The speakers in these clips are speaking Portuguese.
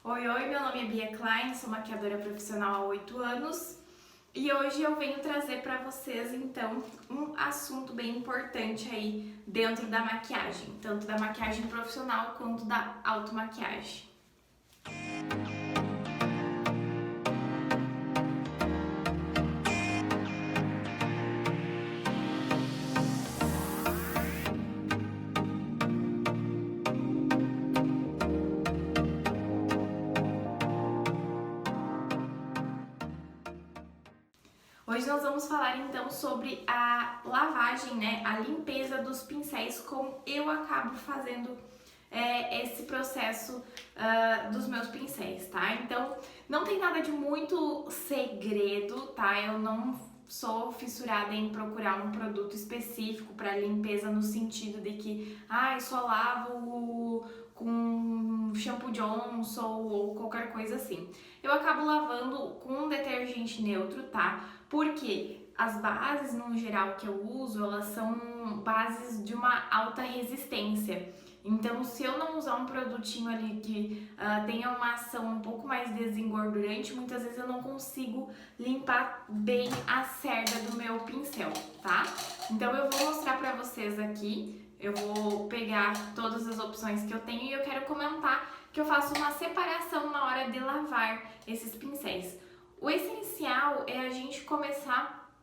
Oi, oi, meu nome é Bia Klein, sou maquiadora profissional há 8 anos e hoje eu venho trazer para vocês então um assunto bem importante aí dentro da maquiagem, tanto da maquiagem profissional quanto da automaquiagem. Hoje nós vamos falar então sobre a lavagem, né, a limpeza dos pincéis, como eu acabo fazendo esse processo dos meus pincéis, tá? Então não tem nada de muito segredo, tá? Eu não sou fissurada em procurar um produto específico para limpeza no sentido de que, eu só lavo com shampoo Johnson ou qualquer coisa assim. Eu acabo lavando com um detergente neutro, tá? Porque as bases, no geral, que eu uso, elas são bases de uma alta resistência. Então, se eu não usar um produtinho ali que tenha uma ação um pouco mais desengordurante, muitas vezes eu não consigo limpar bem a cerda do meu pincel, tá? Então, eu vou mostrar pra vocês aqui. Eu vou pegar todas as opções que eu tenho e eu quero comentar que eu faço uma separação na hora de lavar esses pincéis. O essencial é a gente começar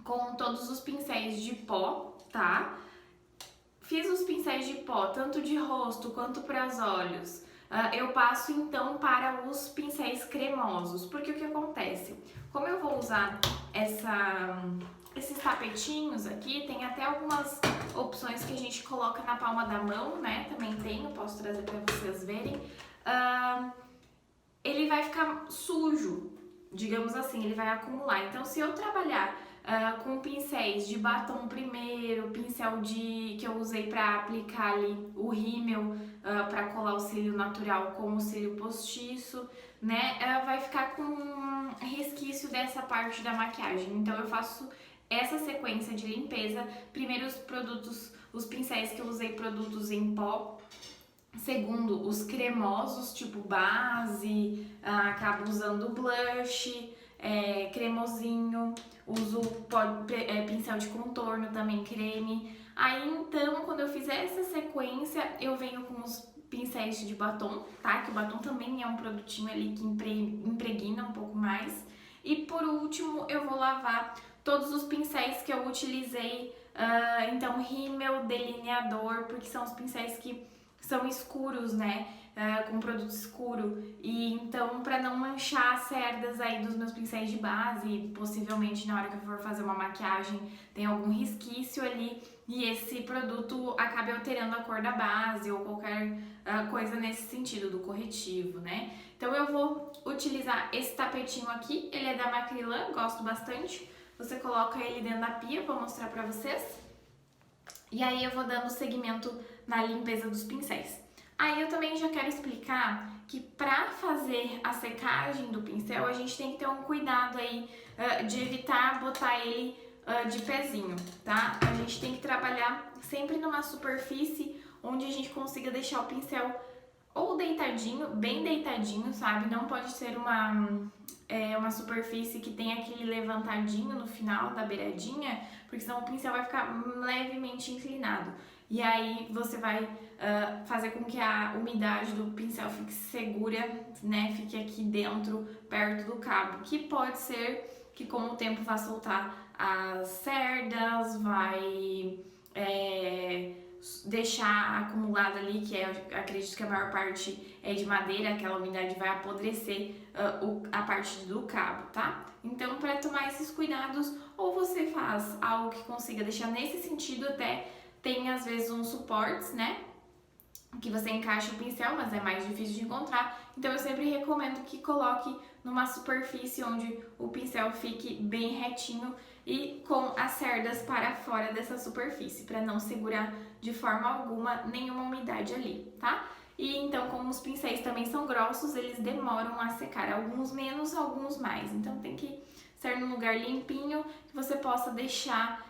com todos os pincéis de pó, tá? Fiz os pincéis de pó, tanto de rosto quanto para os olhos. Eu passo então para os pincéis cremosos, porque o que acontece? Como eu vou usar esses tapetinhos aqui, tem até algumas opções que a gente coloca na palma da mão, né? Também tenho, posso trazer para vocês verem. Ele vai ficar sujo, digamos assim, ele vai acumular. Então, se eu trabalhar com pincéis de batom primeiro, pincel que eu usei para aplicar ali o rímel para colar o cílio natural com o cílio postiço, né, vai ficar com um resquício dessa parte da maquiagem. Então, eu faço essa sequência de limpeza. Primeiro os pincéis que eu usei, produtos em pó. Segundo, os cremosos, tipo base, acabo usando blush, cremosinho, uso pincel de contorno também, creme. Aí então, quando eu fizer essa sequência, eu venho com os pincéis de batom, tá? Que o batom também é um produtinho ali que impregna um pouco mais. E por último, eu vou lavar todos os pincéis que eu utilizei, então rímel, delineador, porque são os pincéis que são escuros, né, com produto escuro, e então para não manchar as cerdas aí dos meus pincéis de base, possivelmente na hora que eu for fazer uma maquiagem tem algum resquício ali e esse produto acabe alterando a cor da base ou qualquer coisa nesse sentido do corretivo, né. Então eu vou utilizar esse tapetinho aqui, ele é da Macrylan, gosto bastante. Você coloca ele dentro da pia, vou mostrar pra vocês. E aí eu vou dando seguimento na limpeza dos pincéis. Aí eu também já quero explicar que para fazer a secagem do pincel, a gente tem que ter um cuidado aí de evitar botar ele de pezinho, tá? A gente tem que trabalhar sempre numa superfície onde a gente consiga deixar o pincel ou deitadinho, bem deitadinho, sabe? Não pode ser uma superfície que tem aquele levantadinho no final da beiradinha, porque senão o pincel vai ficar levemente inclinado. E aí você vai fazer com que a umidade do pincel fique segura, né? Fique aqui dentro, perto do cabo, que pode ser que com o tempo vá soltar as cerdas, vai deixar acumulado ali, que acredito que a maior parte é de madeira, aquela umidade vai apodrecer a parte do cabo, tá? Então, para tomar esses cuidados, ou você faz algo que consiga deixar nesse sentido, até tem às vezes uns suportes, né? Que você encaixa o pincel, mas é mais difícil de encontrar. Então eu sempre recomendo que coloque numa superfície onde o pincel fique bem retinho e com as cerdas para fora dessa superfície, para não segurar de forma alguma nenhuma umidade ali, tá? E então, como os pincéis também são grossos, eles demoram a secar, alguns menos, alguns mais. Então tem que ser num lugar limpinho, que você possa deixar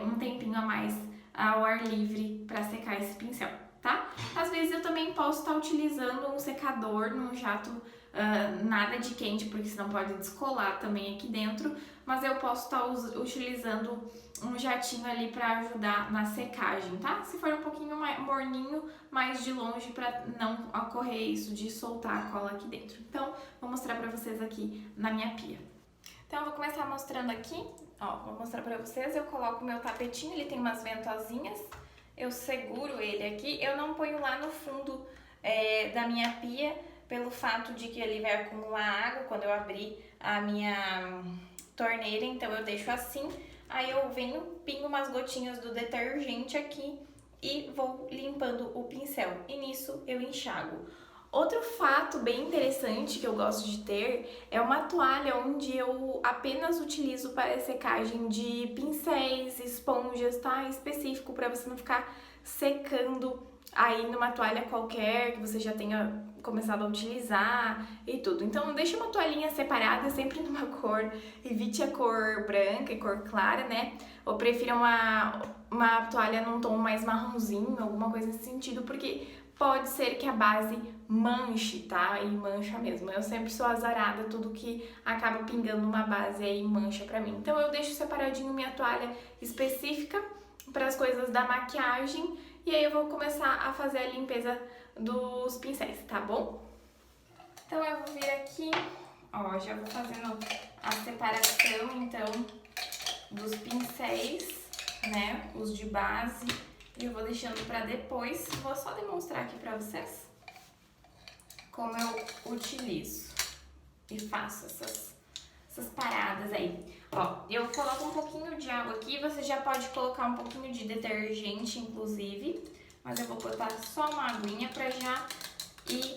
um tempinho a mais ao ar livre para secar esse pincel, tá? Às vezes eu também posso estar utilizando um secador num jato, nada de quente, porque senão pode descolar também aqui dentro, mas eu posso estar utilizando um jatinho ali para ajudar na secagem, tá? Se for um pouquinho mais morninho, mais de longe para não ocorrer isso de soltar a cola aqui dentro. Então, vou mostrar para vocês aqui na minha pia. Então, eu vou começar mostrando aqui, ó, vou mostrar para vocês, eu coloco o meu tapetinho, ele tem umas ventosinhas, eu seguro ele aqui, eu não ponho lá no fundo da minha pia, pelo fato de que ele vai acumular água quando eu abrir a minha torneira, então eu deixo assim. Aí eu venho, pingo umas gotinhas do detergente aqui e vou limpando o pincel. E nisso eu enxago. Outro fato bem interessante que eu gosto de ter é uma toalha onde eu apenas utilizo para secagem de pincéis, esponjas, tá? Específico para você não ficar secando aí numa toalha qualquer que você já tenha começado a utilizar e tudo. Então deixa uma toalhinha separada, sempre numa cor, evite a cor branca e cor clara, né? Ou prefira uma toalha num tom mais marronzinho, alguma coisa nesse sentido, porque pode ser que a base manche, tá? E mancha mesmo. Eu sempre sou azarada, tudo que acaba pingando uma base aí mancha pra mim. Então eu deixo separadinho minha toalha específica para as coisas da maquiagem e aí eu vou começar a fazer a limpeza dos pincéis, tá bom? Então eu vou vir aqui, ó, já vou fazendo a separação então dos pincéis, né, os de base, e eu vou deixando pra depois. Vou só demonstrar aqui pra vocês como eu utilizo e faço essas paradas aí. Ó, eu coloco um pouquinho de água aqui, você já pode colocar um pouquinho de detergente, inclusive, mas eu vou botar só uma aguinha pra já ir,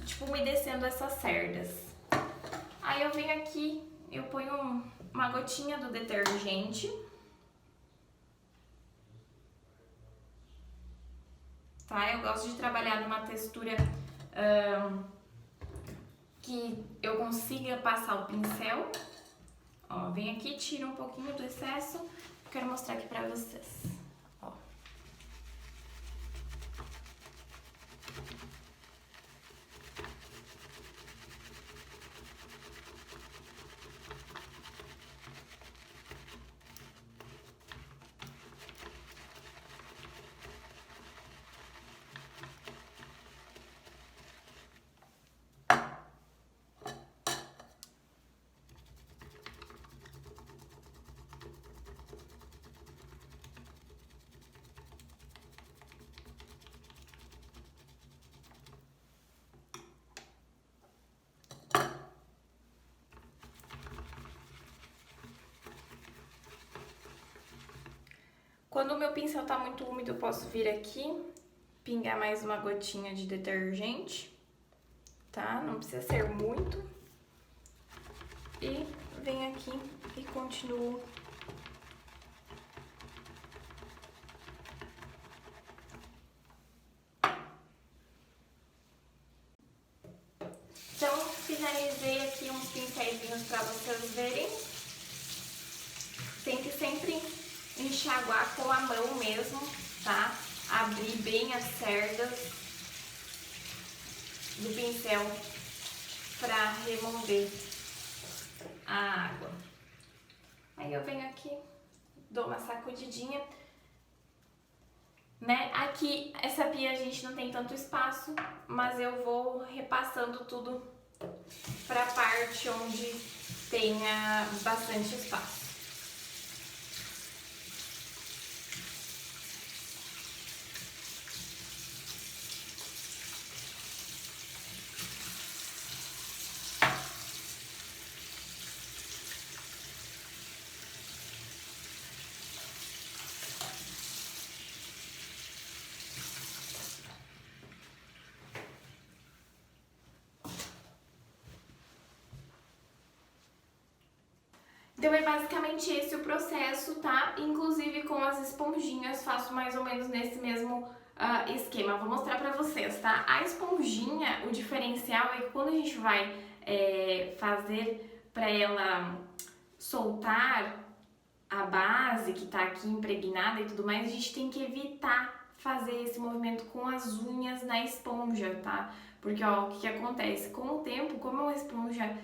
tipo, umedecendo essas cerdas. Aí eu venho aqui, eu ponho uma gotinha do detergente. Tá? Eu gosto de trabalhar numa textura que eu consiga passar o pincel. Ó, vem aqui, tira um pouquinho do excesso. Quero mostrar aqui pra vocês. Ó. Quando o meu pincel tá muito úmido, eu posso vir aqui, pingar mais uma gotinha de detergente, tá? Não precisa ser muito. E venho aqui e continuo. Então, finalizei aqui uns pincéis pra vocês verem. Tem que sempre enxaguar com a mão mesmo, tá? Abrir bem as cerdas do pincel pra remover a água. Aí eu venho aqui, dou uma sacudidinha, né? Aqui, essa pia a gente não tem tanto espaço, mas eu vou repassando tudo pra parte onde tenha bastante espaço. Então é basicamente esse o processo, tá? Inclusive com as esponjinhas faço mais ou menos nesse mesmo esquema. Vou mostrar pra vocês, tá? A esponjinha, o diferencial é que quando a gente vai fazer pra ela soltar a base que tá aqui impregnada e tudo mais, a gente tem que evitar fazer esse movimento com as unhas na esponja, tá? Porque, ó, o que acontece? Com o tempo, como uma esponja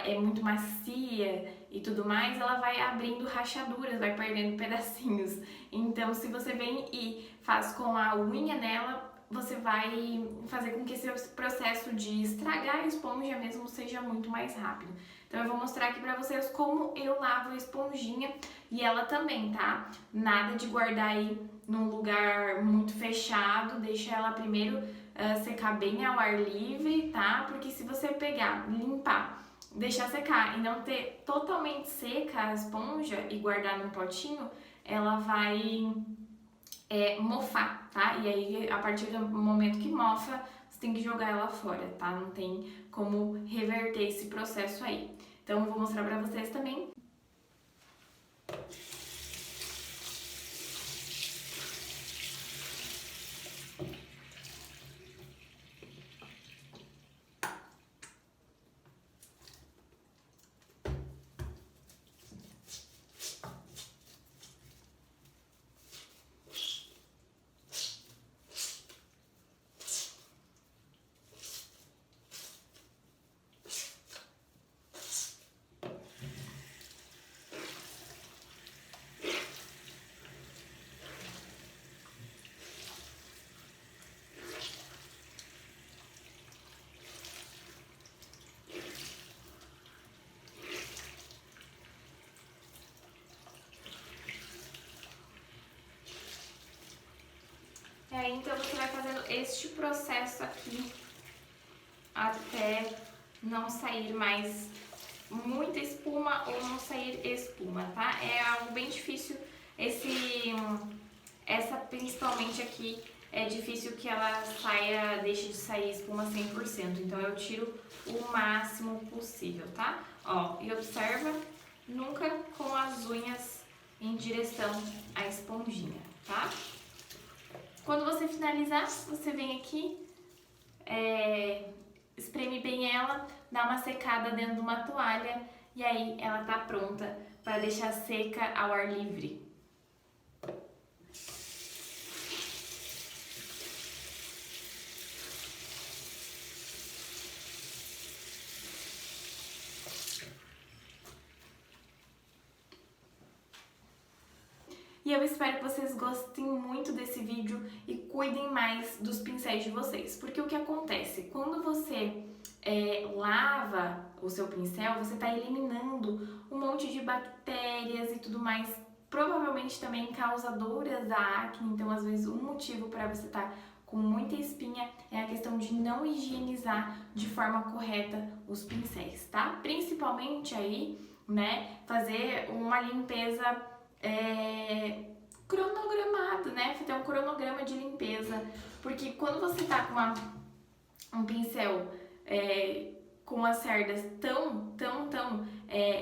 é muito macia e tudo mais, ela vai abrindo rachaduras, vai perdendo pedacinhos. Então, se você vem e faz com a unha nela, você vai fazer com que esse processo de estragar a esponja mesmo seja muito mais rápido. Então eu vou mostrar aqui pra vocês como eu lavo a esponjinha e ela também, tá? Nada de guardar aí num lugar muito fechado, deixa ela primeiro secar bem ao ar livre, tá? Porque se você pegar, limpar, deixar secar e não ter totalmente seca a esponja e guardar num potinho, ela vai mofar, tá? E aí, a partir do momento que mofa, você tem que jogar ela fora, tá? Não tem como reverter esse processo aí. Então, eu vou mostrar pra vocês também. Então você vai fazendo este processo aqui até não sair mais muita espuma ou não sair espuma, tá? É algo bem difícil, essa principalmente aqui é difícil que ela saia, deixe de sair espuma 100%, então eu tiro o máximo possível, tá? Ó, e observa, nunca com as unhas em direção à esponjinha, tá? Quando você finalizar, você vem aqui, espreme bem ela, dá uma secada dentro de uma toalha e aí ela tá pronta para deixar seca ao ar livre. E eu espero que vocês gostem muito desse vídeo e cuidem mais dos pincéis de vocês. Porque o que acontece? Quando você lava o seu pincel, você está eliminando um monte de bactérias e tudo mais, provavelmente também causadoras da acne. Então, às vezes, um motivo para você estar com muita espinha é a questão de não higienizar de forma correta os pincéis, tá? Principalmente aí, né, fazer uma limpeza cronogramado, né? Ter um cronograma de limpeza, porque quando você tá com um pincel com as cerdas tão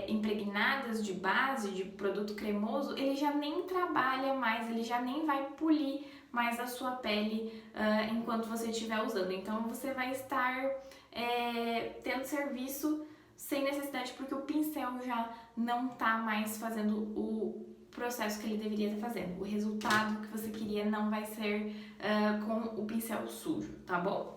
impregnadas de base, de produto cremoso, ele já nem trabalha mais, ele já nem vai polir mais a sua pele enquanto você estiver usando. Então você vai estar tendo serviço sem necessidade, porque o pincel já não tá mais fazendo o processo que ele deveria estar fazendo. O resultado que você queria não vai ser com o pincel sujo, tá bom?